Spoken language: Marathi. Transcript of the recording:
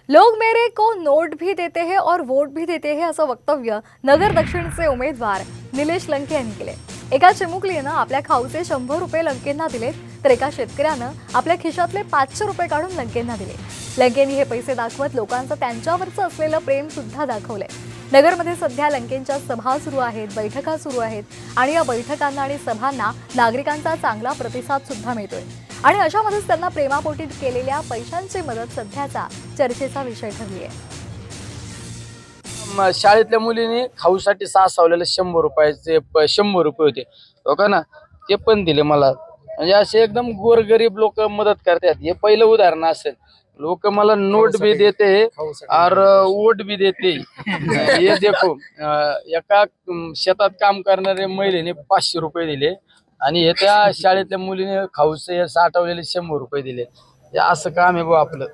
लोग मेरे को नोट भी देते हैं और वोट भी देते हैं असं वक्तव्य नगर दक्षिणचे उमेदवार निलेश लंके यांनी केले। एका चिमुकलीनं आपल्या खाऊचे 100 रुपये लंकेंना दिले, तर एका शेतकऱ्यानं आपल्या खिशातले 500 रुपये काढून लंकेंना दिले। लंकेंनी हे पैसे दाखवत लोकांचं त्यांच्यावरचं असलेलं प्रेम सुद्धा दाखवलंय। नगरमध्ये सध्या लंकेंच्या सभा सुरू आहेत, बैठका सुरू आहेत आणि या बैठकांना आणि सभांना नागरिकांचा चांगला प्रतिसाद सुद्धा मिळतोय आणि अशामध्येच त्यांना प्रेमापोटी केलेल्या पैशांची मदत सध्याचा चर्चेचा विषय ठरली आहे। शाळेतल्या मुलीने खाऊसाठी सावलेले 100 रुपयाचे 100 रुपये होते हो का ना, ते पण दिले मला। म्हणजे असे एकदम गोरगरीब लोक मदत करतात, हे पहिलं उदाहरण असेल। लोक मला नोट भी देते और वोट भी देते। ये देखो, एका शेतात काम करणाऱ्या महिलेने 500 रुपये दिले आणि हे त्या शाळेतल्या मुलीने खाऊचे साठवलेले 100 रुपये दिले। हे असं काम आहे भाऊ आपलं।